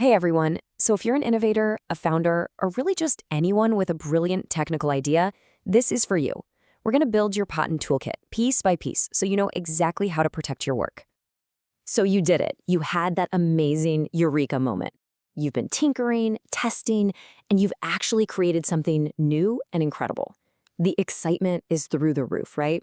Hey everyone. So if you're an innovator, a founder, or really just anyone with a brilliant technical idea, this is for you. We're going to build your patent toolkit piece by piece so you know exactly how to protect your work. So you did it. You had that amazing eureka moment. You've been tinkering, testing, and you've actually created something new and incredible. The excitement is through the roof, right?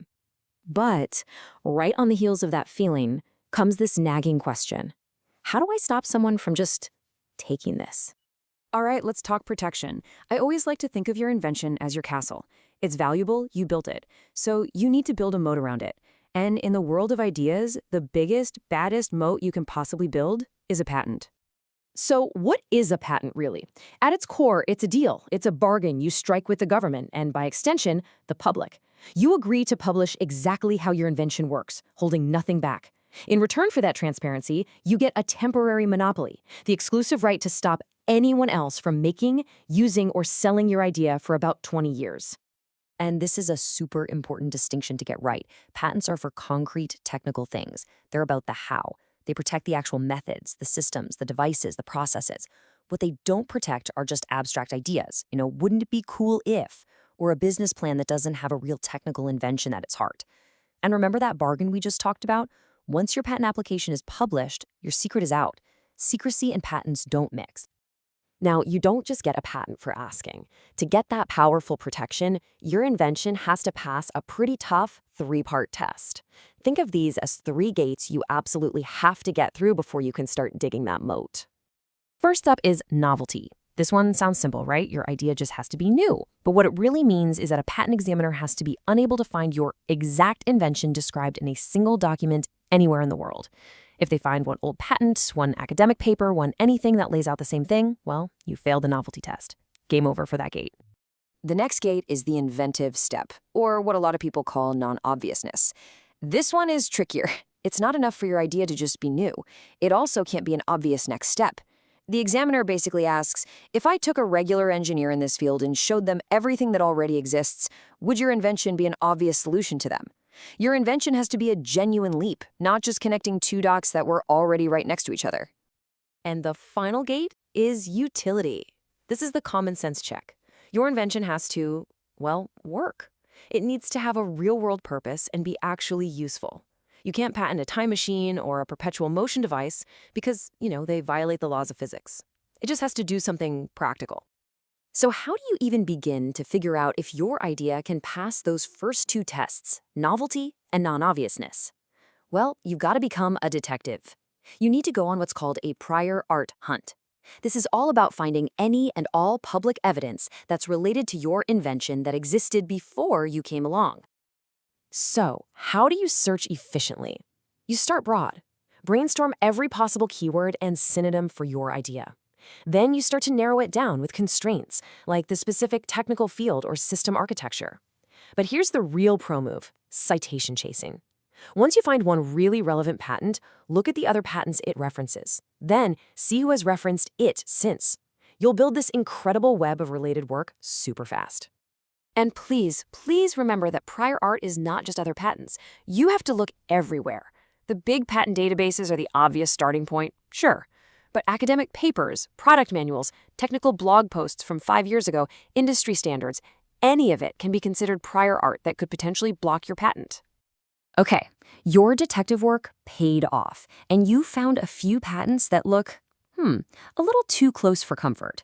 But right on the heels of that feeling comes this nagging question. How do I stop someone from just taking this? All right, let's talk protection. I always like to think of your invention as your castle. It's valuable, you built it, so you need to build a moat around it. And in the world of ideas, the biggest, baddest moat you can possibly build is a patent. So what is a patent really? At its core, it's a deal. It's a bargain you strike with the government and, by extension, the public. You agree to publish exactly how your invention works, holding nothing back. In return for that transparency, you get a temporary monopoly, the exclusive right to stop anyone else from making, using, or selling your idea for about 20 years. And this is a super important distinction to get right. Patents are for concrete technical things. They're about the how. They protect the actual methods, the systems, the devices, the processes. What they don't protect are just abstract ideas. Wouldn't it be cool if? Or a business plan that doesn't have a real technical invention at its heart. And remember that bargain we just talked about? Once your patent application is published, your secret is out. Secrecy and patents don't mix. Now, you don't just get a patent for asking. To get that powerful protection, your invention has to pass a pretty tough three-part test. Think of these as 3 gates you absolutely have to get through before you can start digging that moat. First up is novelty. This one sounds simple, right? Your idea just has to be new. But what it really means is that a patent examiner has to be unable to find your exact invention described in a single document anywhere in the world. If they find one old patent, one academic paper, one anything that lays out the same thing, well, you failed the novelty test. Game over for that gate. The next gate is the inventive step, or what a lot of people call non-obviousness. This one is trickier. It's not enough for your idea to just be new. It also can't be an obvious next step. The examiner basically asks, if I took a regular engineer in this field and showed them everything that already exists, would your invention be an obvious solution to them? Your invention has to be a genuine leap, not just connecting 2 dots that were already right next to each other. And the final gate is utility. This is the common sense check. Your invention has to, well, work. It needs to have a real-world purpose and be actually useful. You can't patent a time machine or a perpetual motion device because, they violate the laws of physics. It just has to do something practical. So how do you even begin to figure out if your idea can pass those first 2 tests, novelty and non-obviousness? Well, you've got to become a detective. You need to go on what's called a prior art hunt. This is all about finding any and all public evidence that's related to your invention that existed before you came along. So, how do you search efficiently? You start broad. Brainstorm every possible keyword and synonym for your idea. Then you start to narrow it down with constraints, like the specific technical field or system architecture. But here's the real pro move: citation chasing. Once you find one really relevant patent, look at the other patents it references. Then see who has referenced it since. You'll build this incredible web of related work super fast. And please remember that prior art is not just other patents. You have to look everywhere. The big patent databases are the obvious starting point, sure. But academic papers, product manuals, technical blog posts from 5 years ago, industry standards, any of it can be considered prior art that could potentially block your patent. Okay, your detective work paid off, and you found a few patents that look, a little too close for comfort.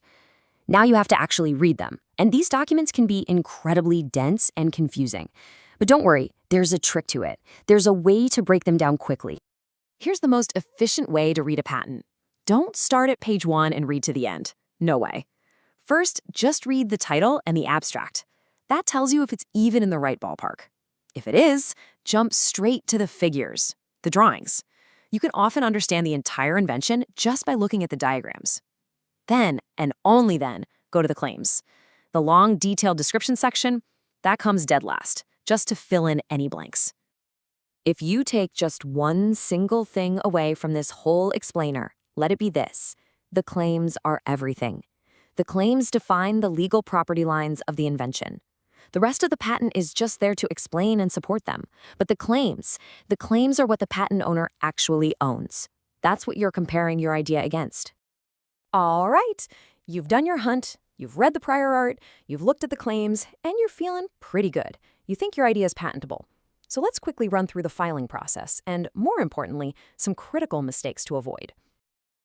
Now you have to actually read them, and these documents can be incredibly dense and confusing. But don't worry, there's a trick to it. There's a way to break them down quickly. Here's the most efficient way to read a patent. Don't start at page 1 and read to the end. No way. First, just read the title and the abstract. That tells you if it's even in the right ballpark. If it is, jump straight to the figures, the drawings. You can often understand the entire invention just by looking at the diagrams. Then, and only then, go to the claims. The long, detailed description section, that comes dead last, just to fill in any blanks. If you take just one single thing away from this whole explainer, let it be this: the claims are everything. The claims define the legal property lines of the invention. The rest of the patent is just there to explain and support them. But the claims are what the patent owner actually owns. That's what you're comparing your idea against. All right, you've done your hunt, you've read the prior art, you've looked at the claims, and you're feeling pretty good. You think your idea is patentable. So let's quickly run through the filing process and, more importantly, some critical mistakes to avoid.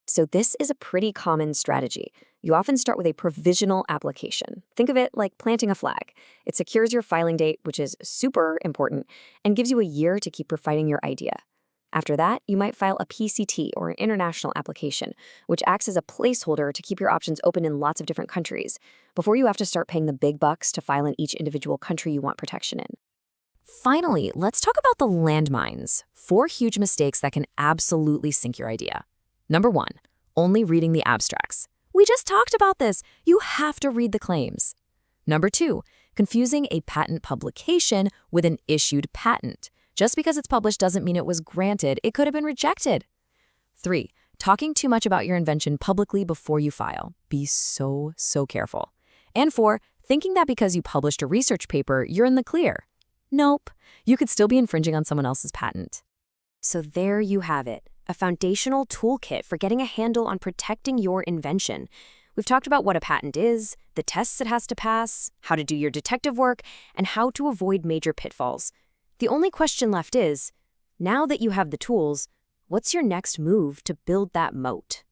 So this is a pretty common strategy. You often start with a provisional application. Think of it like planting a flag. It secures your filing date, which is super important, and gives you a year to keep refining your idea. After that, you might file a PCT, or an international application, which acts as a placeholder to keep your options open in lots of different countries, before you have to start paying the big bucks to file in each individual country you want protection in. Finally, let's talk about the landmines. 4 huge mistakes that can absolutely sink your idea. Number 1, only reading the abstracts. We just talked about this. You have to read the claims. Number 2, confusing a patent publication with an issued patent. Just because it's published doesn't mean it was granted. It could have been rejected. 3, talking too much about your invention publicly before you file. Be so careful. And 4, thinking that because you published a research paper, you're in the clear. Nope, you could still be infringing on someone else's patent. So there you have it, a foundational toolkit for getting a handle on protecting your invention. We've talked about what a patent is, the tests it has to pass, how to do your detective work, and how to avoid major pitfalls. The only question left is, now that you have the tools, what's your next move to build that moat?